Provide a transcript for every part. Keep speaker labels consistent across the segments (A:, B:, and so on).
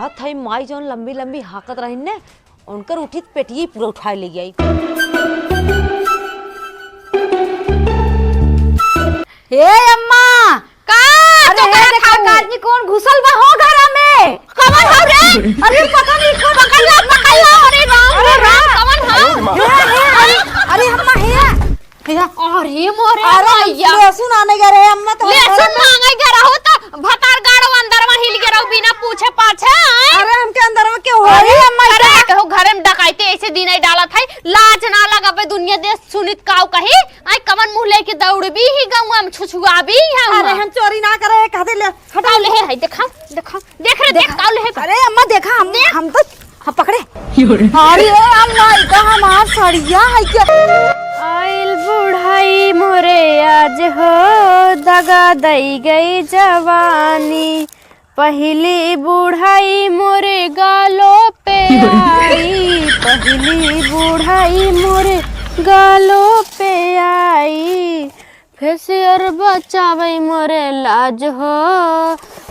A: कहत है माई जौन लंबी लंबी हाकत रही ने उनकर उठित पेटिये पूरा उठाए ले गई।
B: हे अम्मा
C: का
B: अरे हे देखा आदमी कौन घुसल बा हो घर में?
C: कवन हो रे?
B: अरे पता नहीं कौन
C: पकड़ लो अरे राम कवन हो?
B: अरे अम्मा हे
C: अरे मोरे
B: अरे लहसुन आने गए रे अम्मा तो
C: लहसुन मांगे के रहो तो भतार गाड़ो अंदर में हिल के रहो बिना पूछे पाछे।
B: अरे हमके अंदर में क्यों हो
C: अरे अम्मा अरे कहो घर में डकाइते ऐसे दिन ही डाला था लाज ना लगा बे दुनिया देश सुनित काऊ कही आई कवन मुंह लेके दौड़बी ही गांव में छुछुआबी हम।
B: अरे हम चोरी ना करे कहते ले
C: हटाओ ले है देखा देखा देख रे देख काऊ ले।
B: अरे अम्मा देखा हम तो हम पकड़े। अरे अम्मा इधर हमार सड़िया है क्या?
C: आइल बुढ़ाई मोरे आज हो दगा दई गई जवानी पहली बुढ़ाई मोरे गालों पे आई पहली बुढ़ाई मोरे गालों पे आई फेसियर बचावे मोरे लाज हो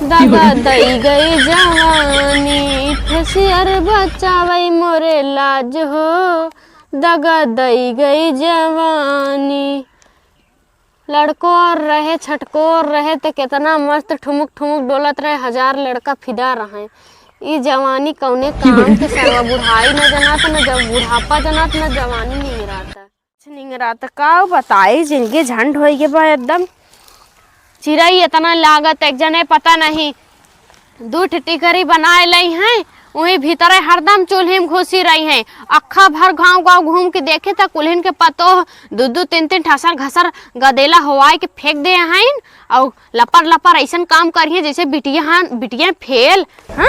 C: दगा दई गई जवानी फेसियर बचावे मोरे लाज हो दगा दई गई जवानी। लड़को और रहे छटको और रहे तो कितना मस्त ठुमुक ठुमुक डोलत रहे हजार लड़का फिदा रहे। ये जवानी कौने काम के सर्वा बुढ़ाई न जनात न जब बुढ़ापा जनात न जवानी निंगराता का बताई जिंदगी झंड हो गए बा एकदम। चिड़ई इतना लागत एक जने पता नहीं दू टिकरी बनाए ली हैं वही भीतर हरदम चूल्हे में घुसी रही हैं अखा भर गांव गांव घूम के देखे था कुल्हिन के पतो दो दो तीन तीन ठसर घसर गदेला हवाई के फेंक दे हैं और लपर लपर ऐसा काम करिए जैसे बिटिया फेल हाँ?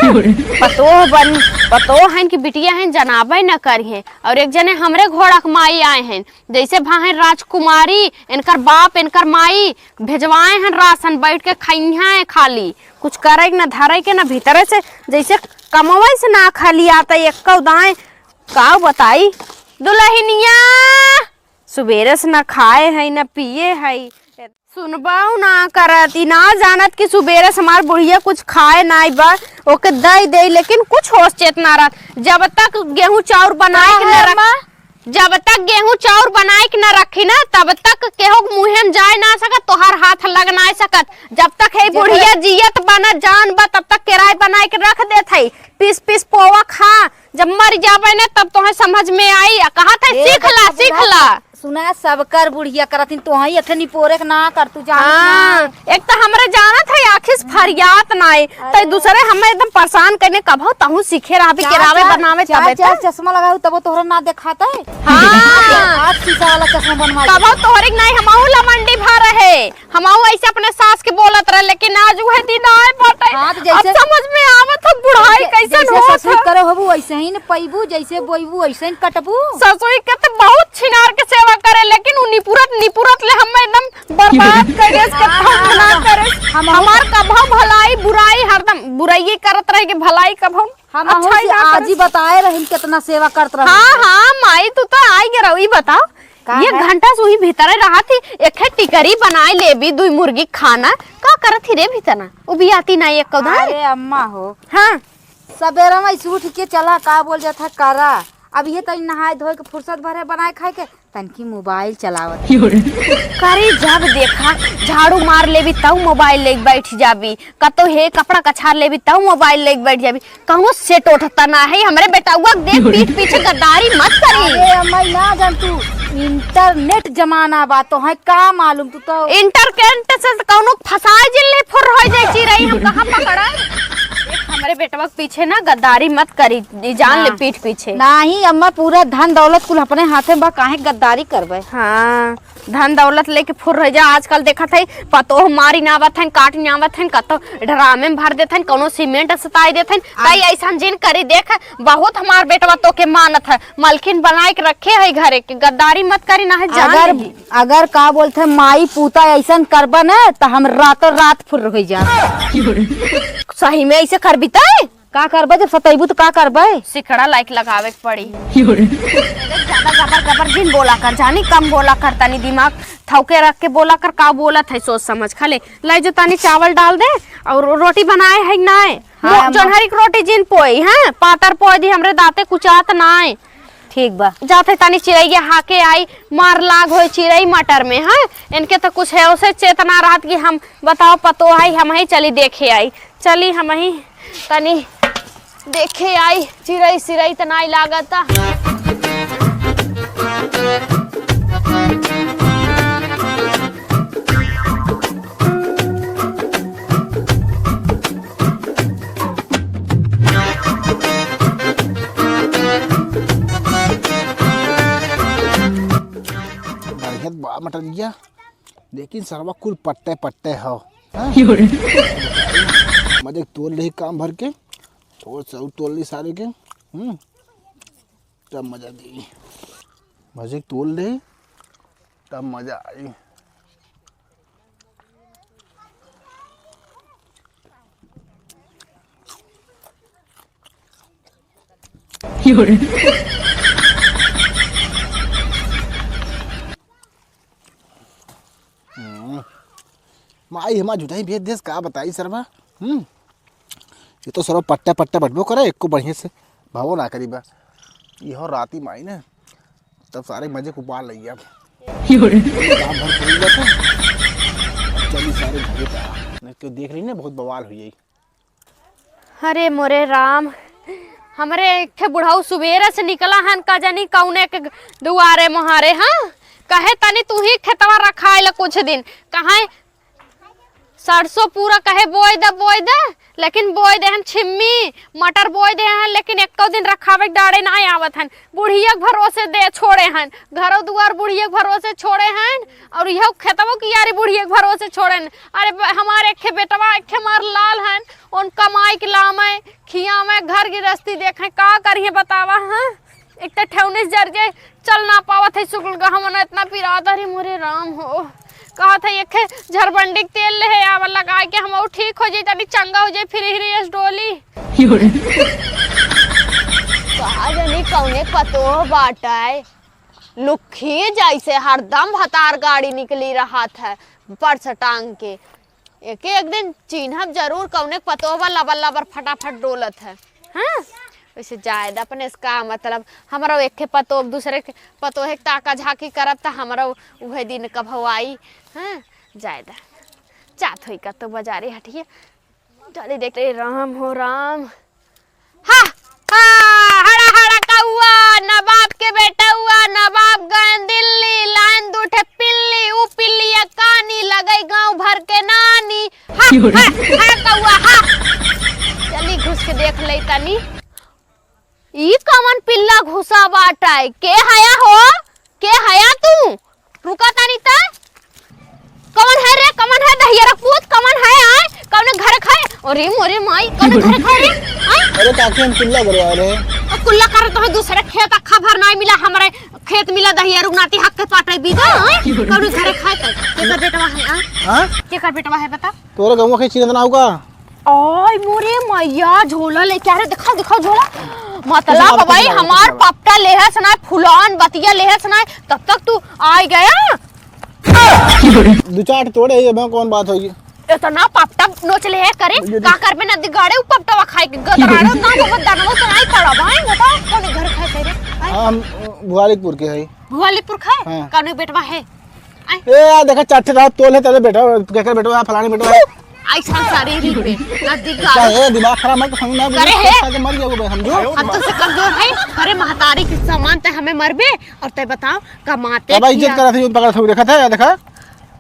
C: पतो हैं कि बिटिया हैं जनाबे न करिए। और एक जने हमरे घोड़क माई आए हैं जैसे भाई राजकुमारी इनकर बाप इनकर माई भेजवाए हैं राशन बैठ के खइया है खाली कुछ करे न धरे के न भीतर से जैसे कमवाई से ना खाली आता एक दाएं का बताई दुल्हनिया सुबेरे से न खाए है न पिए है सुनबाऊ ना करती ना जानत कि सुबेरे से हमार बुढ़िया कुछ खाए ना बा ओके दे लेकिन कुछ होश चेतना रहा जब तक गेहूं चाउर बनाए के न रख जब तक गेहूं चाउर बनाए के न रखी ना तब तक केहो मुँह में जाए ना सकत तोहार हाथ लग ना सकत। जब तक है बुढ़िया जियत बना जान बा तब तक किराए बनाए के रख देत है पीस पीस पोवा खा जब मर जाबे ना तब तुम्हें समझ में आई कहा था सीख ला
B: सुना सब कर बुढ़िया करथिन तो ही अखनी पोरे के ना कर तू जान।
C: हाँ, एक तो हमरे जानत है आखिस फरियात नाई तो दूसरे हमें एकदम परेशान करने कब तहु सीखे रहा भी केरावे बनावे तबे
B: चार चश्मा लगाऊ तब तोहरा ना दिखाता है।
C: हां
B: आज शीशा वाला चश्मा बनवा
C: तब तोहरे नहीं हमहु लमंडी भर रहे हमहु ऐसे अपने सास के बोलत रहे लेकिन आज वह दिन आए पटे अब समझ में आवत है बुढ़ाई कैसन होत
B: ससुर करे होबू वैसे ही न पैबू जैसे बोईबू वैसे ही कटबू।
C: ससुर के तो बहुत छिनार के सेवा करे लेकिन उ निपुरत ले हम एकदम बर्बाद करे के ना करे हमार कभौ भलाई बुराई हरदम बुराई करत रहे के भलाई कभौ
B: हम अच्छा आज ही बताए रही कितना सेवा करत रहे।
C: हां माई तू तो आई गे रही बताओ ये घंटा सुई भीतर रहा थी एक टिकरी बनाए लेबी दुई मुर्गी खाना का करत थी रे भीतना उ भी आती नहीं एक कौदा।
B: अरे अम्मा हो
C: हां
B: सबेरा में सूठ के चला का बोल जाता करा अब ये तनी नहाए धोए के फुर्सत भरे बनाए खाए के तनकी मोबाइल चलावत
C: करी जब देखा झाड़ू मार लेबी तब मोबाइल लेके बैठ जाबी कतो हे कपड़ा कछार लेबी तब मोबाइल लेके बैठ जाबी कहूं सेट उठता ना है हमरे बेटाउआ देख पीठ पीछे गद्दारी मत करी।
B: अरे अम्मा ना जान तू इंटरनेट जमाना बा तो है का मालूम तू तो
C: इंटरनेट से कौनो फसाए जिले फुर हो जाई ची रही हम कहां पकड़ा हमारे बेटवा के पीछे ना गद्दारी मत करी जान ले पीठ पीछे
B: नहीं अम्मा पूरा धन दौलत कुल अपने हाथे बा काहे गद्दारी करबे।
C: हाँ धन दौलत लेके फुर रह जा आजकल देखा थे पतो मारी ना आवत है काट ना आवत है कतो ड्रामे में भर देते हैं कोनो सीमेंट सताई देते हैं कई ऐसा जिन करी देख बहुत हमार बेटवा तो के मानत है मलखिन बनाए के रखे है घरे के गद्दारी मत करी ना है
B: अगर का बोलते माई पूता ऐसा करबा ना तो हम रातों रात फुर हो जा
C: सही में ऐसे कर बीता
A: का करबे जब सतैबू तो का करबे?
C: सिखड़ा लाइक लगावे के पड़ी। ज्यादा गबर गबर जिन बोला कर जानी, कम बोला कर, तनी दिमाग थौके रख के बोला कर, का बोलत है सोच समझ। खाले लाई जो तनी चावल डाल दे और रोटी बनाए है ना है।
A: हाँ,
C: जोनहरी की रोटी जिन पोई है पातर पोई दी, हमरे दाते कुचात ना है।
A: ठीक बा।
C: जाते तनी चिड़ैया हाके आई मार लाग हो चिड़ै मटर में है। इनके तो कुछ है उसे चेतना रात की हम बताओ पतो है, हम ही चली देखे आई, चली हम ही तनी देखे आई चिड़ै सिरई तो नहीं लागता।
D: बा मटर दिया, लेकिन सरवा कुल पट्टे पट्टे हो। मजे तोल रही काम भर के और सब तोल ली सारे के। तब मजा दी, मजे तोल रही तब मजा आई। माई हमारा जुटाई भेज देस का बताई सरवा। ये तो सरवा पट्टा पट्टा बटबो करे, एक को बढ़िया से भावो ना करी बा। ये हो राती माई ने तब सारे मजे को पाल लगी। अब चली सारे घरे पे नहीं तो देख रही ना बहुत बवाल हुई।
C: अरे मोरे राम, हमरे एक बुढ़ाऊ सुबेरे से निकला हन का जानी कौने के दुआरे मुहारे। हाँ कहे तनी तू ही खेतवा रखा है कुछ दिन, कहा सरसों पूरा कहे बोए दे, लेकिन बोए दे हन छिम्मी मटर बोए दे हन, लेकिन एक दिन रखावे डाड़े ना आवत हन। बुढ़िया भरोसे दे छोड़े हन, घरों दुआर बुढ़िया भरोसे छोड़े हन और यह खेतवो की यारी बुढ़िया भरोसे छोड़े। अरे हमारे एक बेटवा एक मार लाल हन, उन कमाई के लामे खिया में घर गृहस्थी देखे का करिए बतावा। हाँ एक तो ठेवने जर्जे चल ना पावत है, शुक्ल गहमना इतना पिरादरी मोरे राम हो। कहा था एक झरबंडी तेल ले आवा लगा के हम ठीक हो जाए, तनी चंगा हो जाए, फिर ही डोली कहा जानी कौने पतो बाटाए लुखी जैसे हरदम हतार गाड़ी निकली रहा था पर्स टांग के। एक दिन चिन्हब जरूर कौने पतो बा लबर लबर फटाफट डोलत है। हाँ वैसे जायद अपने इसका मतलब हमारा एक पतो दूसरे के पतो है ताका झाकी करब त हमारा वह दिन कब आई। हाँ जायद चात हुई का तो बाजारे हटिए चले देख रहे राम हो राम। हा हा हड़ा हड़ा कौआ नवाब के बेटा हुआ, नवाब गए दिल्ली लाइन दूठे पिल्ली ऊ पिल्ली कानी लगे गांव भर के नानी। हा हा कौआ हा चली घुस के देख ले तनी ई कमन पिल्ला घुसा बाटाए के हया हो, के हया तू रुका तानी ता कमन है रे, कमन है दहिया रपूत कमन है आए कौन घर खाए। अरे मोरे माई कौन घर खाए रे आए।
D: अरे काके हम कुल्ला करवा रहे
C: और कुल्ला कर तो दूसरे खेत खबर नहीं मिला, हमारे खेत मिला दहिया रुगनाती हक के पाटे बीगा आए कौन घर खाए के का बेटवा है। हां के का बेटवा है बता
D: तोरे गांव के चिन्ह ना होगा।
C: ओए मोरे मैया झोला ले क्या रे, दिखा दिखा झोला मतलब भाई हमार पपटा लेहस ना फुलान बतिया लेहस ना तब तक तू आ गया।
D: दो चार तोड़े ये मैं कौन बात होगी
C: इतना पपटा नोच ले करे का कर में नदी गाड़े पपटा खाए के गदराड़ो ना बहुत दानव तो नहीं पड़ा भाई बताओ कौन घर खाए रे।
D: हम भुवालीपुर के है।
C: भुवालीपुर खाए कौन बेटवा है
D: ए देखा चाटे रात तोले तेरे बेटा केकर बेटा फलाने बेटा है
C: ऐसा शरीर पे नदी
D: क्या है दिमाग खराब मत समझ ना
C: करे
D: मर जाओगे समझो।
C: अब तो से कमजोर है अरे महतारी के समान ते हमें मरबे और ते बताओ कमाते
D: अब इज्जत करा थी पकड़ थोड़ी देखा था देखा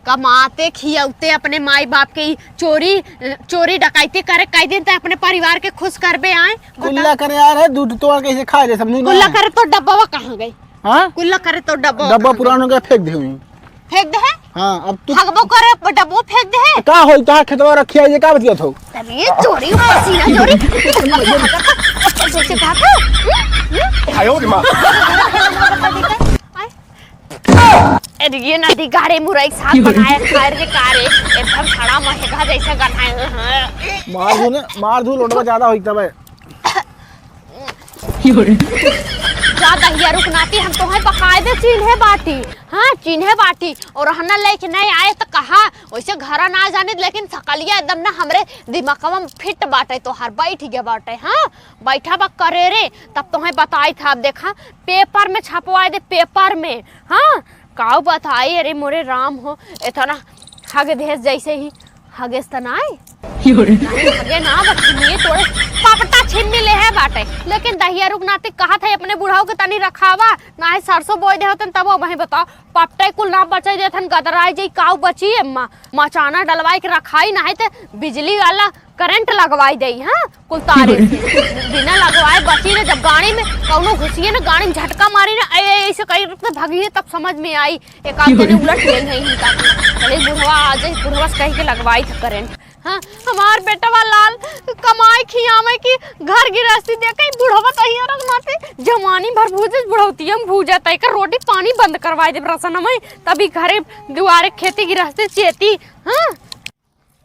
C: कमाते खियाते अपने माई बाप के चोरी डकैती करे कई दिन ते अपने परिवार के खुश करबे आए।
D: कुल्ला करे यार है दूध तोड़ के इसे खा ले समझो ना।
C: कुल्ला करे तो डब्बा कहां गई। हां कुल्ला करे तो डब्बा
D: पुराना का फेंक दे
C: फेंक दे है।
D: हां अब तू
C: हगबो करे डब्बो फेंक दे है
D: का होई ता खेतवा रखिया ये का बतिया थो
C: अरे चोरी पसीना चोरी जैसे कहा था
D: आयो रे मां
C: अरे ये नदी गाड़े मुरई साथ बनाए खाए के कारे एकदम खड़ा महका जैसा गनाए।
D: मार दू लोटवा ज्यादा होई तब
C: जा दहिया रुकनाती हम तो है बकायदे चिन्हे बाटी। हाँ चिन्हे बाटी और हना लेके नहीं आए तो कहा वैसे घर ना जाने लेकिन सकलिया एकदम ना हमरे दिमागवा में फिट बाटे तो हर बैठ गया बाटे। हाँ बैठा बा करे रे तब तो है बताई था। अब देखा पेपर में छपवाए दे पेपर में। हाँ काऊ बताई अरे मोरे राम हो इतना हगे देश जैसे ही हगेस त नाई हगे ना बच्ची तोड़े पापटा छीन मिले है बाटे। लेकिन दहिया रुकनाती कहा था अपने बुढ़ाओ के तनी रखावा ना है सरसों बोए दे होतन तब वही बताओ पपटे कुल ना बचाई देथन गदराई जई काऊ बची अम्मा मचाना डलवाई के रखाई ना है ते बिजली वाला करंट लगवाई दई। हाँ कुल तारे बिना लगवाए बची ने जब गाड़ी में कौनो घुसिए ना गाड़ी में झटका मारी ना ऐसे कई भागी तब समझ में आई एक आध जने उलट गई नहीं चले बुढ़वा आ जाए बुढ़वा कहीं के लगवाई था करंट। हाँ हमार बेटवा लाल कमाई खियावे की घर गिरस्ती देखे बुढ़वा तहिया रखनाते जवानी भर भूजे बुढ़ौतियम भूजा तय कर रोटी पानी बंद करवाए दे रसन में तभी घरे दुआरे खेती गिरस्ती चेती। हाँ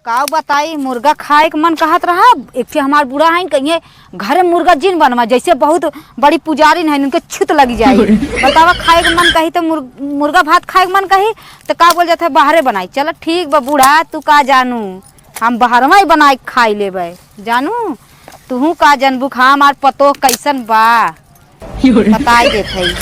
B: का बताई मुर्गा खाए के मन कहत रहा एक हमार बुढ़ा है कहिए घरे मुर्गा जिन बनवा जैसे बहुत बड़ी पुजारी है उनके छुत लगी जाए। बतावा खाए के मन कही तो मुर्गा भात खाए के मन कही तो का बोल जाते बाहरे बनाई। चलो ठीक बा बूढ़ा तू का जानू हम बाहरवा ही बनाई खाई लेबै जानू तू का जानबू खा हमार पतो कैसन बा बताई देते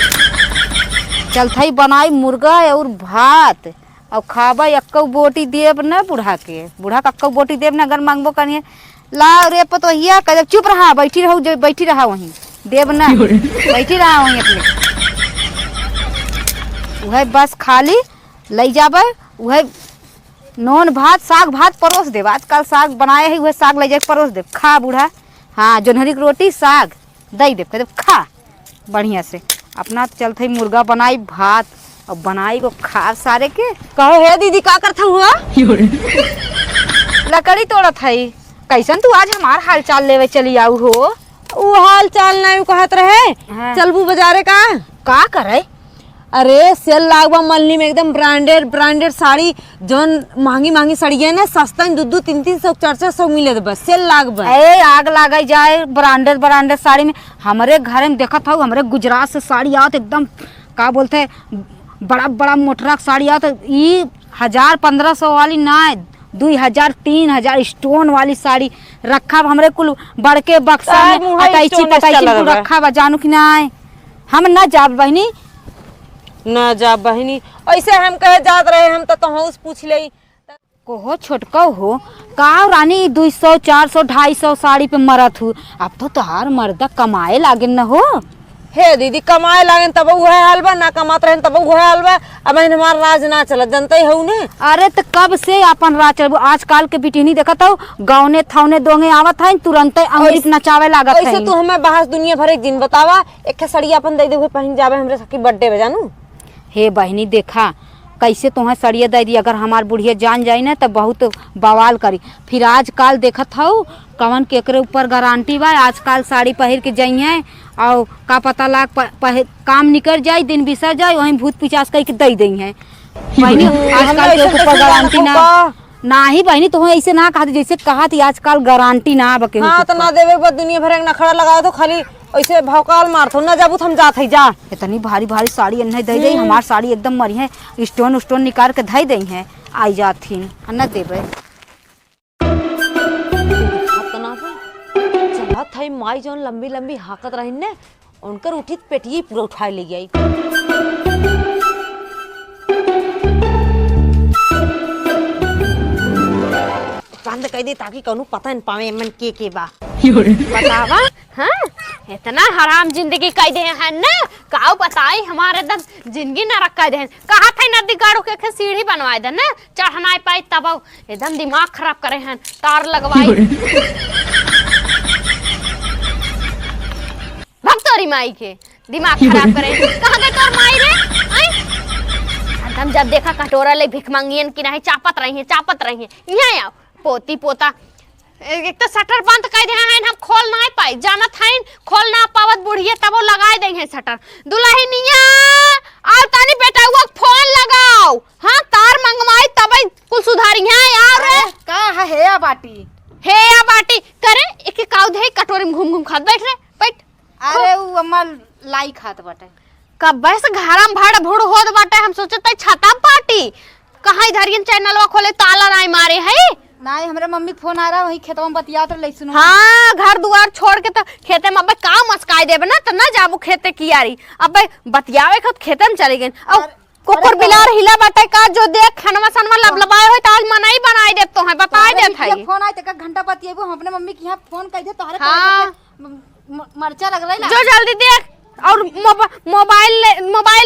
B: चलते बनाई मुर्गा और भात और खाबा अक्कौ बोटी देव न बूढ़ा के बूढ़ा का अक्कौ बोटी देव न अगर मांगबो करिए ला रे पतोहिया कह चुप रहा बैठी रहो जो बैठी रहा वहीं देव न बैठी रहा वहीं अपने वह बस खाली ले जाबे वह नॉन भात साग भात परोस देव आजकल साग बनाए है वह साग ले जाके परोस देव खा बूढ़ा। हाँ जोन्हरी की रोटी साग दे देव कह देव खा बढ़िया से अपना चलते मुर्गा बनाई भात और बनाई को खा सारे के
A: कहो हे दीदी का करता हुआ
B: लकड़ी तोड़त है कैसन तू आज हमार हाल चाल लेवे चली आऊ हो।
A: वो हाल चाल नहीं कहत रहे।
B: हाँ।
A: चलबू बाजारे का
B: करे
A: अरे सेल लागबा मल्ली में एकदम ब्रांडेड साड़ी जौन महंगी साड़ी है ना सस्ता में 200-300 400 मिले बस सेल लागबा।
B: ए आग लागे जाए ब्रांडेड साड़ी में हमारे घर में देखत हूँ हमारे गुजरात से साड़ी आवत एकदम का बोलते है बड़ा मोटरा साड़ी आवत 1000-1500 वाली ना 2000-3000 स्टोन वाली साड़ी रखा हमरे कुल बड़के बक्सा में अटैची पटैची रखा बा जानू कि ना हम ना जाब बहनी
A: ना जा बहनी ऐसे हम कहे जात रहे हम तो तोहस पूछ ले
B: कोहो छोटका हो का रानी 200-400-250 साड़ी पे मरत हूँ अब तो तोहार मर्दा कमाए लागे न हो।
A: हे दीदी कमाए लागन तब वह हाल बा ना कमात रहे तब वह हाल बा अब हमार राज ना चलत जनते हूँ ने।
B: अरे तो कब से अपन राज चलबू आजकल के बिटिनी देखत हो गाँव थावने दोंगे आवत है तुरंत अंग्रेज नचावे लागत है।
A: ऐसे तू हमें बाहर दुनिया भर एक दिन बतावा एक साड़ी अपन दे दे पहन जावे हमरे सखी बर्थडे में जानू।
B: हे बहनी देखा कैसे तुम्हें सड़िया दे दी अगर हमार बुढ़िया जान जाए ना तो बहुत बवाल करी फिर आजकल देखत हो कवन केकरे ऊपर गारंटी बा आजकल साड़ी पहन के जाई है और का पता लाग काम निकल जाए दिन बिसर जाए वहीं भूत पिचास करके दे दी है बहनी आजकल के ऊपर गारंटी ना ही बहनी तो ऐसे ना कहा जैसे कहा थी आजकल गारंटी ना बके।
A: हाँ तो ना देवे बाद दुनिया भर एक नखड़ा लगाओ तो खाली ऐसे भौकाल मारथो ना जाबू हम जात है जा
B: इतनी भारी साड़ी अन्ना दे दई हमार साड़ी एकदम मरी है स्टोन निकाल के धई दई है आई जाथिन अन्ना देबे
A: चलत है माई जौन लंबी हाकत रहिन ने उनकर उठित पेटिए पूरा उठा ले गई। बंद कर दे ताकि कौनो पता न पावे मन के बा
C: बतावा। हाँ इतना हराम जिंदगी कह दे हैं ना काऊ बताई हमारे एकदम जिंदगी न रखा दे कहा था नदी गाड़ो के सीढ़ी बनवाए दे ना चढ़ना पाई तब एकदम दिमाग खराब करे हैं तार लगवाई भक्तोरी माई के दिमाग खराब करे कहाँ गए तोर माई रे हम जब देखा कटोरा ले भिख मांगियन की नहीं चापत रही है यहाँ आओ पोती पोता एक तो शटर बंद कर दे हैं हम खोल ना पाई जानत हैं खोल ना पावत बुढ़िए तब वो लगाए देंगे शटर दुल्हनिया आओ तानी बेटा वो फोन लगाओ। हाँ तार मंगवाई तब कुल सुधारी है यार
B: का है या बाटी
C: करे एक काऊ दे कटोरी में घूम खात बैठ रे बैठ
B: अरे उ अम्मा लाई खात बाटे।
C: कब से घरम भड़ भुड़ होत बाटे, हम सोचत छता पाटी कहाँ इधर चैनलवा खोले ताला नहीं मारे है।
B: नहीं हमरे मम्मी के फोन आ रहा, वही खेतवा में बतियात रही सुनो।
C: हाँ घर दुआर छोड़ के तो खेते में अब का मस्काई देबे ना, तो ना जाबू खेते की यारी। अब बतियावे खुद खेते में चली गई। अब कुकुर बिलार हिला बाटे का जो देख खनवा सनवा लबलबाए होय त आज मनाई बनाई देत तो है बताई देत है।
B: फोन आए त घंटा बतियाबो, हम अपने मम्मी के यहां फोन कर दे तोहरे।
C: हाँ।
B: मरचा लग रही ना
C: जो जल्दी देख और मोबाइल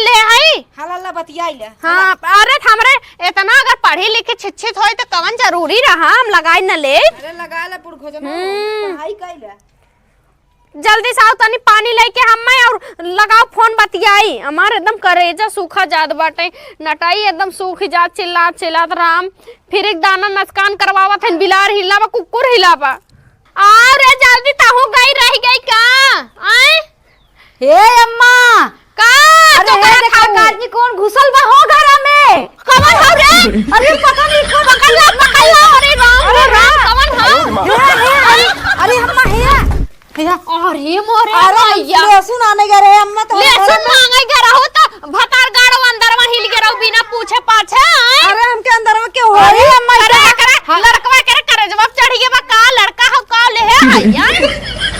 C: ले है।
B: हल्ला बतियाई ले।
C: हाँ अरे हमरे इतना अगर पढ़ी लिखी शिक्षित होई तो कवन जरूरी रहा हम लगाई न ले।
B: अरे लगा ले पुर खोजन पढ़ाई कर ले।
C: जल्दी से आओ तनी पानी लेके हमें और लगाओ फोन बतियाई। हमारे एकदम करेजा सूखा जात बाटे, नटाई एकदम सूखी जात, चिल्लात चिल्लात राम। फिर एक दाना नसकान करवावत है, बिलार हिलावा कुकुर हिलावा। अरे जल्दी ताहू गई रह गई का आए।
B: हे अम्मा
C: का
B: अरे हे देखा आदमी कौन घुसल बा हो घर में।
C: कवन हो रे?
B: अरे पता नहीं कौन
C: पकड़ ला अरे राम कवन हो?
B: अरे अम्मा हे
C: अरे मोरे
B: अरे लहसुन आने गए रे अम्मा तो
C: लहसुन मांगे के रहो तो भतार गाड़ो अंदर में हिल के रहो बिना पूछे पाछे।
B: अरे हमके अंदर में क्यों हो रही अम्मा?
C: करे लड़कवा करे जवाब चढ़ी के बा का लड़का हो का ले है यार।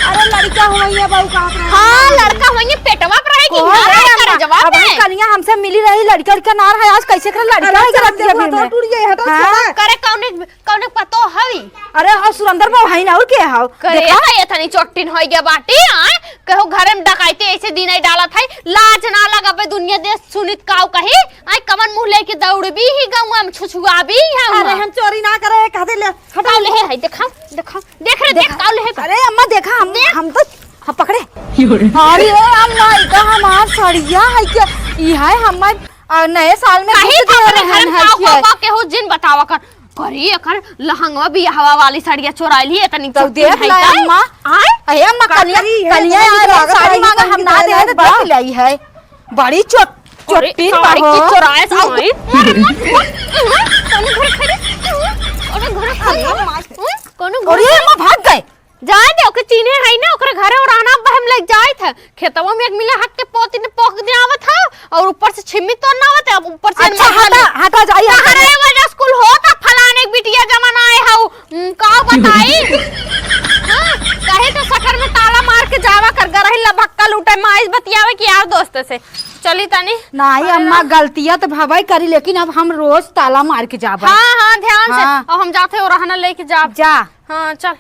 B: अरे लड़का हुई है बाबू कहां पे?
C: हां लड़का हुई पेटवा पर रहेगी करे जवाब
B: अब कनिया हमसे मिली रही, लड़का लड़का ना है आज कैसे कर लड़का है कर दिया फिर में टूट गई हटा छोड़ा
C: करे कौने पतो हवी।
B: अरे हां सुरेंद्र बाबू है ना और के हाउ
C: देखा ये थनी चोटिन होई गया बाटी आए कहो घर में डकाइते ऐसे दिन ही डाला था लाज ना लगा बे दुनिया देश सुनित काऊ कही आए कमन मुंह लेके दौड़बी ही गांव में छुछुआ भी है।
B: अरे हम चोरी ना करे कहते ले
C: हटाओ ले है देखा देख रे देख काऊ ले।
B: अरे अम्मा देखा हम तो हम पकड़े। अरे अम्मा इधर हमार सड़िया है क्या ई है हमार नए साल में
C: कहीं अपने घर में काऊ के हो जिन बतावा कर करी अकर लहंगवा भी हवा वाली साड़ियां चोराई ली इतनी
B: तो देख ले अम्मा आए अम्मा कलिया साड़ी मांगा हम ना दे तो देख लाई है बड़ी चोटी
C: साड़ी की चोराए साई
B: अरे अम्मा भाग गए
C: जाए दे ओके चीने है ना ओकरे घरे और आना बहम लग जाए था खेतवा में एक मिला हक के पोती ने पोक दे आवत था और ऊपर से छिमी तो ना आवत अब ऊपर से
B: अच्छा हटा जाइए
C: अरे वजह स्कूल होता फलाने बिटिया जमाना आए हाउ का बताई। हां कहे तो सखर में ताला मार के जावा कर गरही लभक्का लूटे माइस बतियावे कि यार दोस्त से चली तनी।
B: नहीं अम्मा गलतियां तो भाई करी लेकिन अब हम रोज ताला मार के जाबे।
C: हां ध्यान से और हम जाते और रहना लेके जा।
B: जा
C: हां चल।